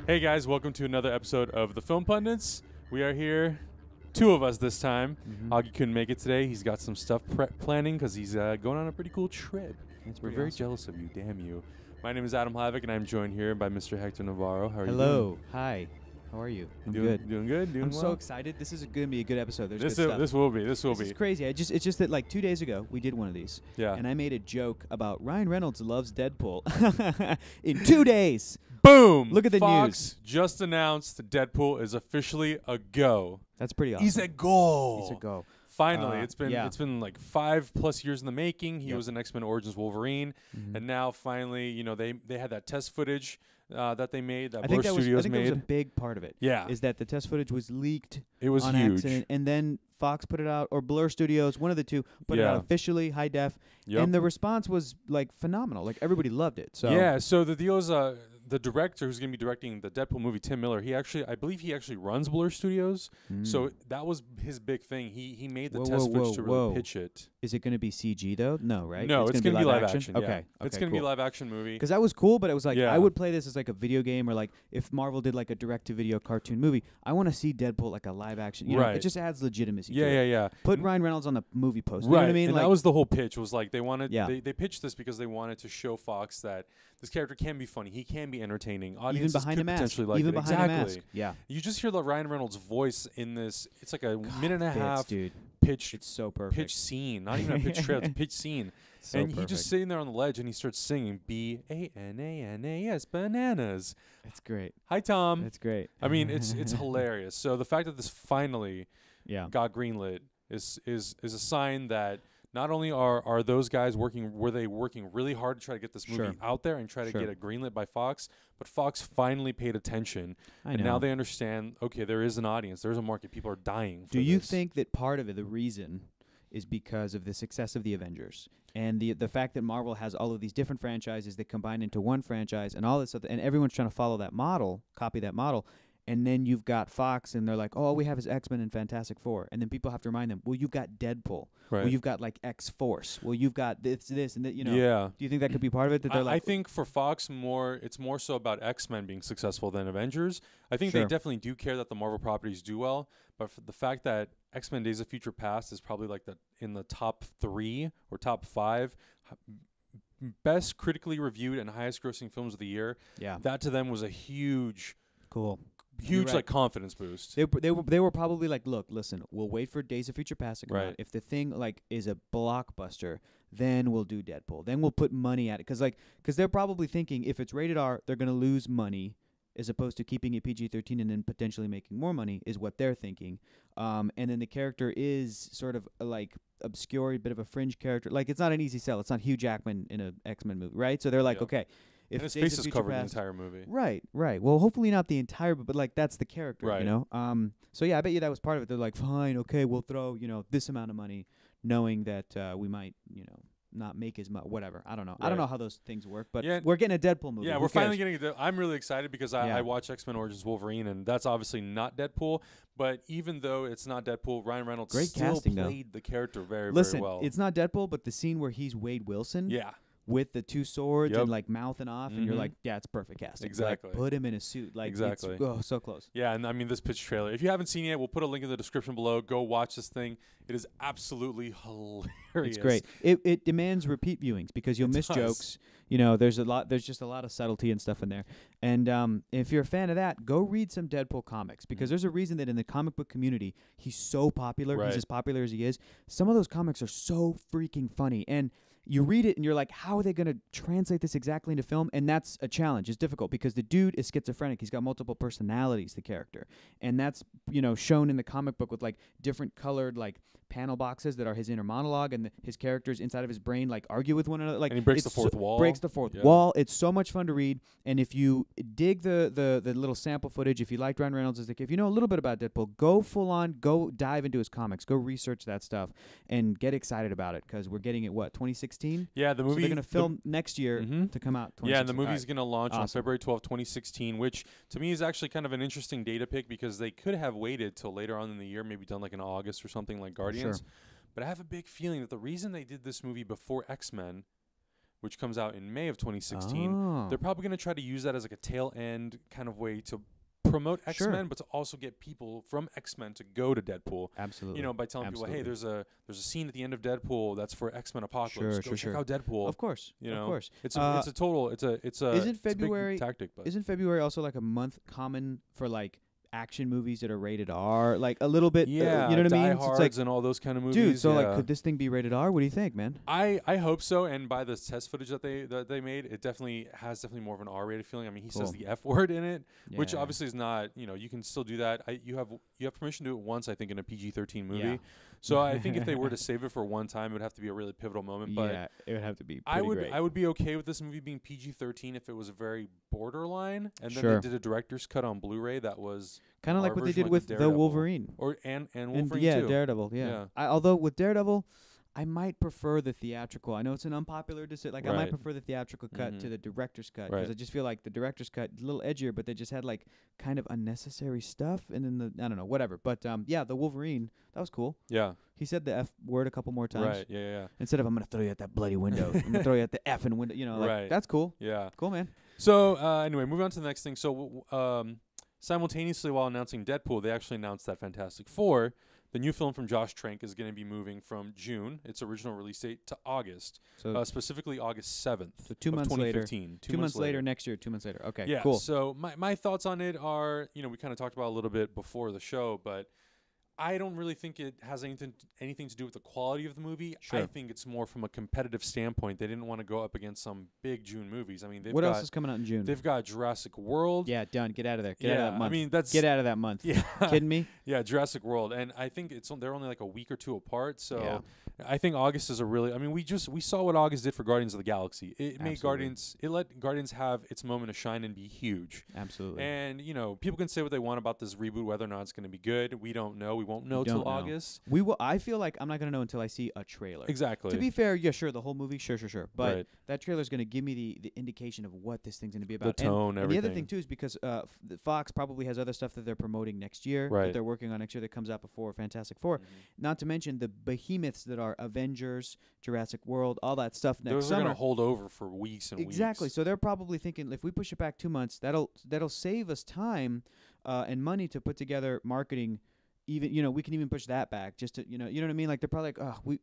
Hey guys, welcome to another episode of the Film Pundits. We are here, two of us this time. Augie couldn't make it today. He's got some stuff planning because he's going on a pretty cool trip. We're very jealous of you, damn you. My name is Adam Hlavik, and I'm joined here by Mr. Hector Navarro. How are you doing? Hello. Hi. How are you? I'm good. Doing good? Doing I'm well? so excited. This is going to be a good episode. There's This good stuff. will be. This is crazy. It's just that like 2 days ago, we did one of these. Yeah. And I made a joke about Ryan Reynolds loves Deadpool. In 2 days. Boom! Look at the Fox news. just announced Deadpool is officially a go. That's pretty awesome. He's a go. He's a go. Finally, Yeah. it's been like 5+ years in the making. He Yep. was in X-Men Origins Wolverine, and now finally, you know, they had that test footage that they made, that Blur Studios that made. was a big part of it. Yeah. Is that the test footage was leaked It was on huge. accident, and then Fox put it out, or Blur Studios, one of the two, put it out officially, high def, Yep. and the response was like phenomenal. Like everybody loved it. So Yeah, so the deal is, the director who's going to be directing the Deadpool movie, Tim Miller, I believe he actually runs Blur Studios. So that was his big thing. He made the test footage to really pitch it. Is it going to be CG though? No, right? No, it's going to be live action. Okay. Yeah. It's going to be a live action movie. Because that was cool, but it was like, Yeah. I would play this as like a video game, or like if Marvel did like a direct-to-video cartoon movie, I want to see Deadpool like a live action. You know, Right. it just adds legitimacy. Yeah, to yeah, it. yeah. Put Ryan Reynolds on the movie poster. Right, You know what I mean? and like, that was the whole pitch. Was like they wanted, Yeah. they pitched this because they wanted to show Fox that this character can be funny. He can be entertaining. even Audiences behind could a mask. potentially like Even it. behind Exactly. a mask. Yeah. You just hear the Ryan Reynolds voice in this. It's like a minute and a Fits, half dude. pitch It's so perfect. pitch scene. Not even a pitch trailer. It's a pitch scene. So and he perfect. just sitting there on the ledge and he starts singing BANANAS bananas. That's great. Hi Tom. That's great. I mean it's hilarious. So the fact that this finally Yeah. got greenlit is a sign that not only are those guys working really hard to try to get this movie Sure. out there and try to Sure. get it greenlit by Fox, but Fox finally paid attention, I and know. now they understand. Okay, there is an audience, there's a market, people are dying. Do you think that part of it, the reason, is because of the success of the Avengers and the fact that Marvel has all of these different franchises that combine into one franchise and all this stuff, and everyone's trying to follow that model, copy that model, and then you've got Fox and they're like, oh, all we have is X-Men and Fantastic Four, and then people have to remind them, well, you've got Deadpool, Right. well, you've got like X-Force, well, you've got this and that, you know. Yeah. Do you think that could be part of it? That they're I like, think for Fox, it's more so about X-Men being successful than Avengers. I think Sure. they definitely do care that the Marvel properties do well, but for the fact that X-Men Days of Future Past is probably like in the top 3 or top 5 best critically reviewed and highest grossing films of the year, yeah, that to them was a huge cool. You're right. like confidence boost. They were probably like, look, listen, we'll wait for Days of Future Past to come out. Right. If the thing like is a blockbuster, then we'll do Deadpool. Then we'll put money at it, because they're probably thinking if it's rated R, they're gonna lose money, as opposed to keeping it PG-13 and then potentially making more money, is what they're thinking. And then the character is sort of like obscure, a bit of a fringe character. Like it's not an easy sell. It's not Hugh Jackman in a X-Men movie, right? So they're like, Yeah. okay. If And his Days face of is Future covered Past, the entire movie. Right. Well, hopefully not the entire, but like that's the character, Right. you know. So yeah, I bet you that was part of it. They're like, fine, okay, we'll throw this amount of money, knowing that we might not make as much. Whatever. I don't know. I don't Right. know how those things work, but Yeah. we're getting a Deadpool movie. Yeah, Who we're finally cares? getting it. I'm really excited because Yeah. I watched X-Men Origins Wolverine, and that's obviously not Deadpool. But even though it's not Deadpool, Ryan Reynolds Great still casting, though. played the character very, Listen, very well. it's not Deadpool, but the scene where he's Wade Wilson. Yeah. With the two swords Yep. and like mouthing off, and you're Mhm. like, yeah, it's perfect casting. Exactly. Like, put him in a suit. Like, Exactly. It's, so close. Yeah, and I mean this pitch trailer. If you haven't seen it yet, we'll put a link in the description below. Go watch this thing. It is absolutely hilarious. It's great. It demands repeat viewings because you'll miss does. jokes. There's just a lot of subtlety and stuff in there. And if you're a fan of that, go read some Deadpool comics, because there's a reason that in the comic book community he's so popular. Right. He's as popular as he is. Some of those comics are so freaking funny, and you read it and you're like, how are they going to translate this exactly into film? And that's a challenge. It's difficult because the dude is schizophrenic. He's got multiple personalities, the character. And that's, shown in the comic book with like different colored like panel boxes that are his inner monologue, and his characters inside of his brain like argue with one another. Like, And he breaks the it's fourth wall. Breaks the fourth Yeah. wall. It's so much fun to read. And if you dig the little sample footage, if you liked Ryan Reynolds, if you know a little bit about Deadpool, go dive into his comics, go research that stuff, and get excited about it, because we're getting it 2016. Yeah, the movie. So they're gonna film next year Mhm. to come out. Yeah, and the 2016. movie's All going to launch on Awesome. February 12th, 2016, which to me is actually kind of an interesting data pick, because they could have waited till later on in the year, maybe done like in August or something like Guardians. Sure. But I have a big feeling that the reason they did this movie before X-Men which comes out in May of 2016. Oh. They're probably going to try to use that as like a tail end kind of way to promote X-Men, but to also get people from X-Men to go to Deadpool. Absolutely. You know, by telling people, hey, there's a scene at the end of Deadpool that's for X-Men Apocalypse. Go check out Deadpool. Of course. You know, of course. It's a Isn't February it's a big tactic, but isn't February also like a month common for like action movies that are rated R, like a little bit, yeah, you know what I mean? Die Hards it's like, and all those kind of movies. dude, so yeah. like, could this thing be rated R? What do you think, man? I hope so, and by the test footage that they made, it definitely has more of an R-rated feeling. I mean, he says the F word in it, which obviously is not, you know, you can still do that. You have permission to do it once, I think, in a PG-13 movie. Yeah. So I think if they were to save it for one time, it would have to be a really pivotal moment. But yeah, it would have to be pretty great. I would be okay with this movie being PG-13 if it was very borderline, and then they did a director's cut on Blu-ray that was kind of like what they did with the Wolverine, and Wolverine too. Daredevil. Yeah. Although with Daredevil, I might prefer the theatrical. I know it's an unpopular decision. Like I might prefer the theatrical cut to the director's cut because I just feel like the director's cut is a little edgier, but they just had like kind of unnecessary stuff, and then I don't know, whatever. But yeah, the Wolverine, that was cool. Yeah, he said the F word a couple more times. Right. Yeah. Instead of I'm gonna throw you at that bloody window, I'm gonna throw you at the effing window. You know, like that's cool. Yeah, cool, man. So anyway, moving on to the next thing. So simultaneously, while announcing Deadpool, they actually announced that Fantastic Four, the new film from Josh Trank, is going to be moving from June, its original release date, to August. So specifically August 7th. So 2 months later. 2 months later next year. 2 months later. Okay. Yeah. Cool. So my thoughts on it are, you know, we kind of talked about a little bit before the show, but I don't really think it has anything to do with the quality of the movie. Sure. I think it's more from a competitive standpoint. They didn't want to go up against some big June movies. I mean, what else is coming out in June? They've got Jurassic World. Yeah, done. Get out of there. Get out of that month. I mean, get out of that month. Yeah. Kidding me? Yeah, Jurassic World, and I think they're only like a week or two apart. So I think August is a really. I mean, we saw what August did for Guardians of the Galaxy. It made Guardians. It let Guardians have its moment of shine and be huge. Absolutely. And you know, people can say what they want about this reboot, whether or not it's going to be good. We don't know. We won't know till August. We will. I feel like I'm not going to know until I see a trailer. Exactly. To be fair, yeah, sure, the whole movie, sure. But that trailer is going to give me the indication of what this thing's going to be about. The tone, and the other thing too is because Fox probably has other stuff that they're promoting next year, that they're working on next year that comes out before Fantastic Four. Not to mention the behemoths that are Avengers, Jurassic World, all that stuff next Those summer. are going to hold over for weeks and weeks. Exactly. So they're probably thinking if we push it back 2 months, that'll save us time and money to put together marketing. Even, you know, we can even push that back just to, you know what I mean? Like they're probably like, oh,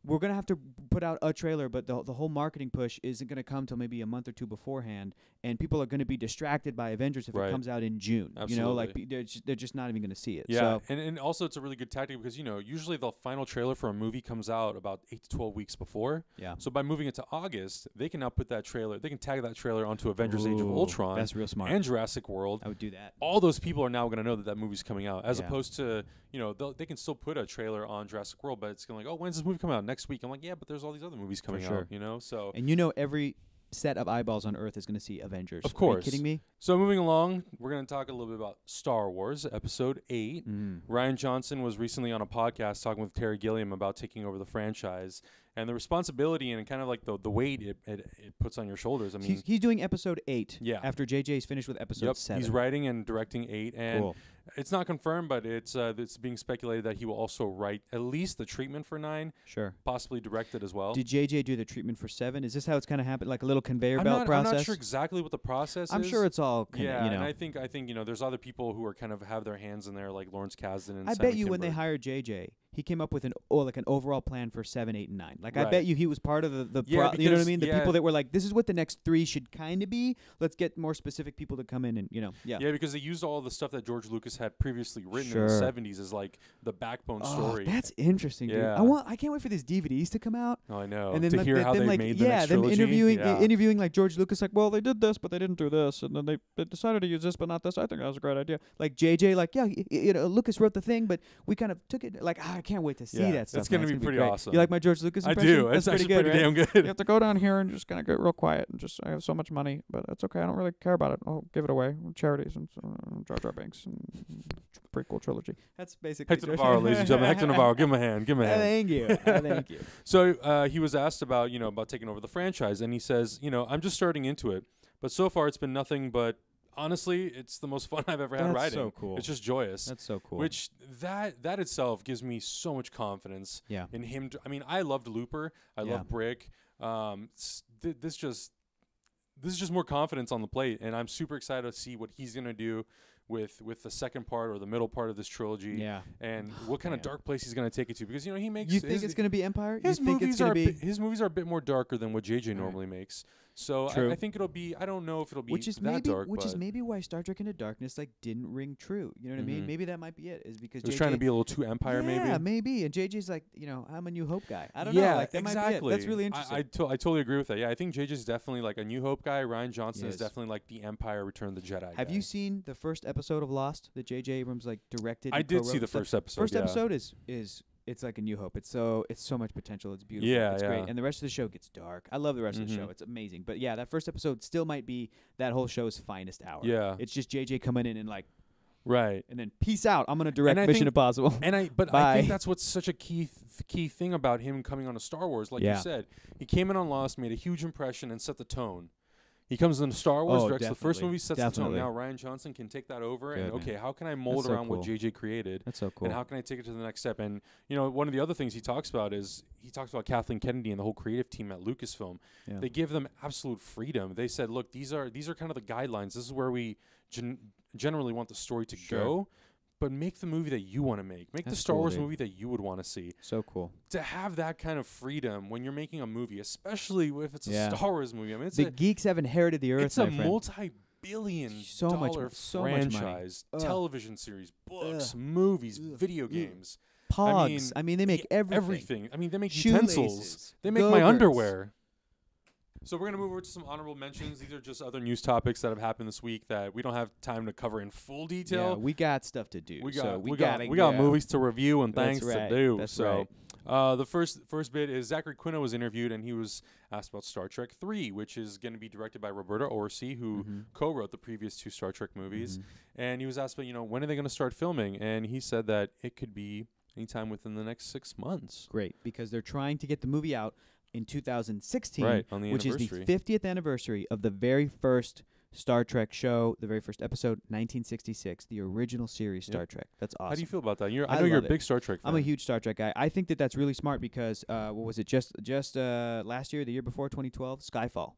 we're going to have to put out a trailer, but the whole marketing push isn't going to come till maybe a month or two beforehand, and people are going to be distracted by Avengers if it comes out in June. Absolutely. You know, like they're just not even going to see it. Yeah, so. and also it's a really good tactic because, you know, usually the final trailer for a movie comes out about 8 to 12 weeks before. Yeah. So by moving it to August, they can now put that trailer, they can tag that trailer onto Avengers Age of Ultron. That's real smart. And Jurassic World. I would do that. All those people are now going to know that movie's coming out, as opposed to, you know, they can still put a trailer on Jurassic World, but it's going to like, oh, when's this movie coming out? Next week. I'm like, yeah, but there's all these other movies coming out, you know? So. And you know every set of eyeballs on Earth is going to see Avengers. Of course. Are you kidding me? So moving along, we're going to talk a little bit about Star Wars Episode 8. Rian Johnson was recently on a podcast talking with Terry Gilliam about taking over the franchise and the responsibility and kind of like the weight it puts on your shoulders. I mean, he's doing Episode 8 after JJ's finished with Episode 7. He's writing and directing 8, and it's not confirmed, but it's being speculated that he will also write at least the treatment for 9. Sure. Possibly direct it as well. Did JJ do the treatment for 7? Is this how it's kind of happened, like a little conveyor belt process? I'm not sure exactly what the process is. I'm sure it's all you know. And I think you know, there's other people who are kind of have their hands in there, like Lawrence Kasdan and I bet you when they hired JJ, he came up with an overall plan for 7, 8, and 9. Like I bet you he was part of the you know what I mean? The people that were like, this is what the next 3 should kind of be. Let's get more specific people to come in and, you know, Yeah, because they used all the stuff that George Lucas had previously written in the 70s as like the backbone story. That's interesting, dude. I can't wait for these DVDs to come out. Oh, I know. And then to hear how they made the next trilogy. interviewing like George Lucas, like, well, they did this, but they didn't do this, and then they decided to use this, but not this. I think that was a great idea. Like JJ, like, you know, Lucas wrote the thing, but we kind of took it. Like, I can't wait to see that stuff. It's going to be pretty awesome. You like my George Lucas impression? I do. It's actually pretty damn good. You have to go down here and just kind of get real quiet and just, I have so much money, but it's okay. I don't really care about it. I'll give it away. Charities and Jar Jar Binks and prequel trilogy. That's basically Hector Navarro, ladies and gentlemen. Hector Navarro, give him a hand. Give him a hand. Thank you. Thank you. So he was asked about, you know, about taking over the franchise, and he says, you know, I'm just starting into it, but so far it's been nothing but, honestly, it's the most fun I've ever had writing. That's so cool. It's just joyous. That's so cool. Which that itself gives me so much confidence in him. I mean, I loved Looper. I love Brick. This is just more confidence on the plate, and I'm super excited to see what he's gonna do with the second part or the middle part of this trilogy. Yeah. And what kind of dark place he's gonna take it to, because he makes. You think it's gonna be Empire? His you think movies it's gonna be his movies are a bit more darker than what JJ normally makes. So I think it'll be. I don't know if it'll be dark. Which is maybe why Star Trek Into Darkness didn't ring true. You know what I mean? Maybe that might be it. Is because it was JJ trying to be a little too Empire, maybe. Yeah, maybe. And JJ's like, I'm a New Hope guy. I don't know. Like that exactly. might be it. That's really interesting. I totally agree with that. Yeah, I think JJ's definitely like a New Hope guy. Rian Johnson is definitely like the Empire Return of the Jedi. Have you seen the first episode of Lost that JJ Abrams directed? I did see the first episode. First episode is it's like a New Hope. It's so much potential. It's beautiful. Yeah, it's great. And the rest of the show gets dark. I love the rest of the show. It's amazing. But yeah, that first episode still might be that whole show's finest hour. Yeah. It's just JJ coming in and right. And then peace out. I'm gonna direct Mission Impossible. But I think that's what's such a key thing about him coming on to Star Wars. Like you said, he came in on Lost, made a huge impression, and set the tone. He comes into Star Wars, directs the first movie, sets the tone. Now Rian Johnson can take that over and, how can I mold around what JJ created? That's so cool. And how can I take it to the next step? And, one of the other things he talks about is he talks about Kathleen Kennedy and the whole creative team at Lucasfilm. Yeah. They give them absolute freedom. They said, look, these are kind of the guidelines. This is where we generally want the story to go. But make the movie that you want to make. Make the Star Wars movie that you would want to see. So cool. To have that kind of freedom when you're making a movie, especially if it's a Star Wars movie. I mean, the geeks have inherited the earth. It's a multi-billion dollar franchise, television series, books, movies, video games. Pogs. I mean, they make everything. I mean, they make utensils. They make my underwear. So we're going to move over to some honorable mentions. These are just other news topics that have happened this week that we don't have time to cover in full detail. Yeah, we got stuff to do. We got movies to review and things to do. That's right. The first bit is Zachary Quinto was interviewed, and he was asked about Star Trek 3, which is going to be directed by Roberta Orci, who co-wrote the previous 2 Star Trek movies. And he was asked about, when are they going to start filming? And he said that it could be anytime within the next 6 months. Great, because they're trying to get the movie out in 2016, which is the 50th anniversary of the very first Star Trek show, the very first episode, 1966, the original series Star Trek. That's awesome. How do you feel about that? I know you're a big Star Trek fan. I'm a huge Star Trek guy. I think that's really smart because, what was it, just last year, the year before, 2012, Skyfall.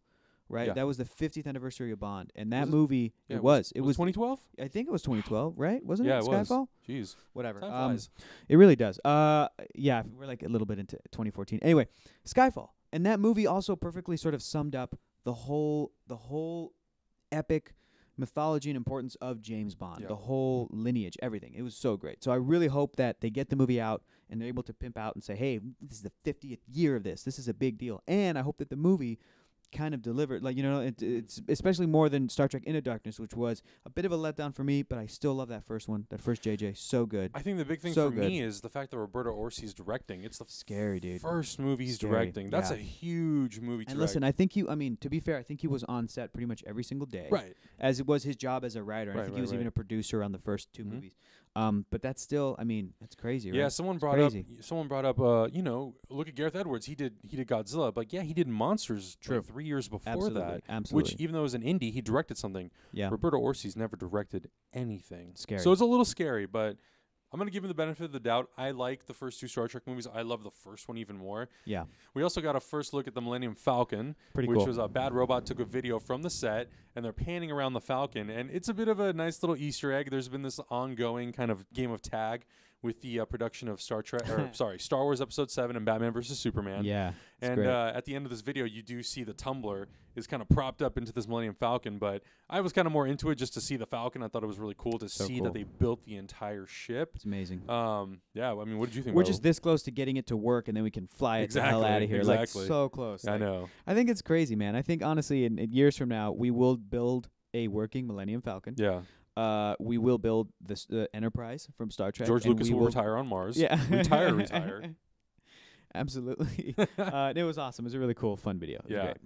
Right, that was the 50th anniversary of Bond, and that movie it was 2012. I think it was 2012, right? Wasn't it? Skyfall. Jeez, whatever. It really does. Yeah, we're like a little bit into 2014. Anyway, Skyfall, and that movie also perfectly sort of summed up the whole epic mythology and importance of James Bond, the whole lineage, everything. It was so great. So I really hope that they get the movie out and they're able to pimp out and say, hey, this is the 50th year of this. This is a big deal, and I hope that the movie kind of delivered, it's especially more than Star Trek Into Darkness, which was a bit of a letdown for me, but I still love that first one, that first JJ, so good. I think the big thing for me is the fact that Roberta Orci's directing. It's the first movie he's directing. That's a huge movie to direct. And listen, I think to be fair, I think he was on set pretty much every single day. Right. As it was his job as a writer. And I think he was even a producer on the first 2 movies. But that's still, that's crazy, right? Yeah, someone brought up, look at Gareth Edwards. He did Godzilla, but he did Monsters 3 years before that. Absolutely. Which, even though it was an indie, he directed something. Yeah. Roberta Orci's never directed anything. Scary. So it's a little scary, but I'm going to give him the benefit of the doubt. I like the first 2 Star Trek movies. I love the first one even more. Yeah. We also got a first look at the Millennium Falcon, which was a Bad Robot took a video from the set, and they're panning around the Falcon. And it's a bit of a nice little Easter egg. There's been this ongoing kind of game of tag with the production of Star Wars Episode 7 and Batman vs. Superman. Yeah. And at the end of this video, you do see the tumbler is kind of propped up into this Millennium Falcon. But I was kind of more into it just to see the Falcon. I thought it was really cool to see that they built the entire ship. It's amazing. Yeah, I mean, what did you think? We're just this close to getting it to work, and then we can fly it the hell out of here. Exactly. Like, so close. I know. I think it's crazy, man. I think, honestly, in years from now, we will build a working Millennium Falcon. Yeah. We will build this Enterprise from Star Trek. George Lucas will retire on Mars. Yeah. Retire. Absolutely. It was awesome. It was a really cool, fun video. It was great.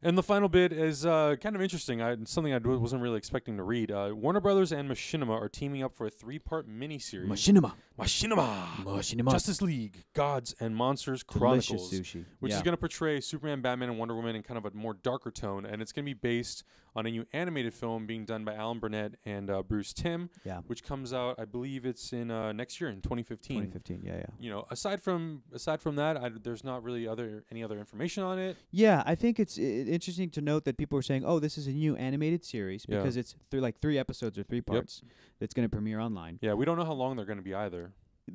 And the final bit is kind of interesting. Something I wasn't really expecting to read. Warner Brothers and Machinima are teaming up for a 3-part miniseries. Machinima. Justice League, Gods and Monsters Chronicles. Delicious sushi. Which is going to portray Superman, Batman, and Wonder Woman in kind of a more darker tone. And it's going to be based on a new animated film being done by Alan Burnett and Bruce Timm, which comes out, I believe it's in next year in 2015. 2015, yeah. You know, aside from that, there's not really any other information on it. Yeah, I think it's interesting to note that people are saying, "Oh, this is a new animated series," because it's like 3 episodes or 3 parts that's going to premiere online. Yeah, we don't know how long they're going to be either.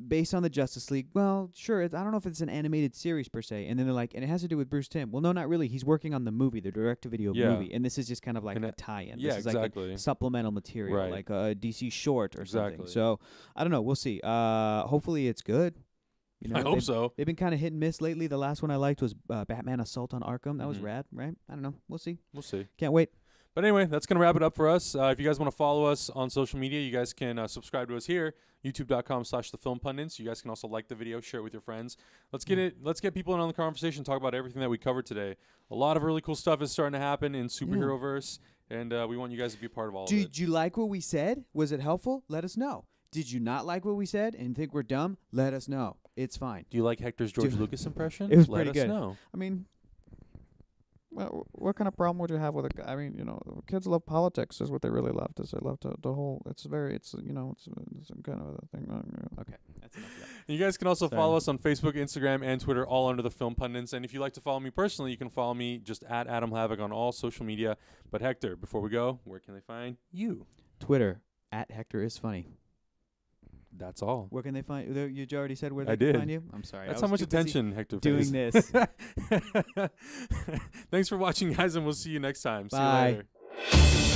Based on the Justice League, well, sure. I don't know if it's an animated series per se. And then they're like, and it has to do with Bruce Timm. Well, no, not really. He's working on the movie, the direct-to-video movie, and this is just kind of like a tie-in. Yeah, this is exactly. like supplemental material, like a DC short or something. So I don't know. We'll see. Hopefully, it's good. You know, I hope so. They've been kind of hit and miss lately. The last one I liked was Batman: Assault on Arkham. That was rad, right? I don't know. We'll see. Can't wait. But anyway, that's going to wrap it up for us. If you guys want to follow us on social media, you guys can subscribe to us here, youtube.com/thefilmpundits. You guys can also like the video, share it with your friends. Let's get people in on the conversation, talk about everything that we covered today. A lot of really cool stuff is starting to happen in superhero-verse, and we want you guys to be a part of all of it. Did you like what we said? Was it helpful? Let us know. Did you not like what we said and think we're dumb? Let us know. It's fine. Do you like Hector's George Lucas impression? It was pretty good. Let us know. I mean, well, what kind of problem would you have with I mean, you know, kids love politics is what they really love. Is they love the whole. It's you know, it's kind of a thing. Okay, that's enough of that. You guys can also follow us on Facebook, Instagram, and Twitter, all under the Film Pundits. And if you'd like to follow me personally, you can follow me just at Adam Havoc on all social media. But Hector, before we go, where can they find you? Twitter at Hector is funny. That's all. Where can they find you? You already said where they I can did. find you. I'm sorry. That's how much attention Hector doing pays. This. Thanks for watching, guys, and we'll see you next time. Bye. See you later.